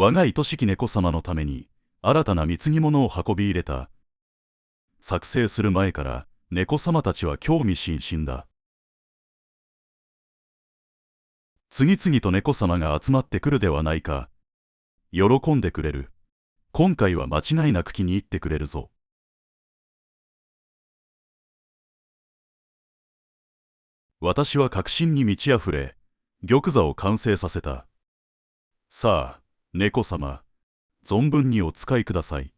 我が愛しき猫様のために新たな貢ぎ物を運び入れた。作成する前から猫様たちは興味津々だ。次々と猫様が集まってくるではないか。喜んでくれる。今回は間違いなく気に入ってくれるぞ。私は確信に満ち溢れ、玉座を完成させた。さあ、猫様、存分にお使いください。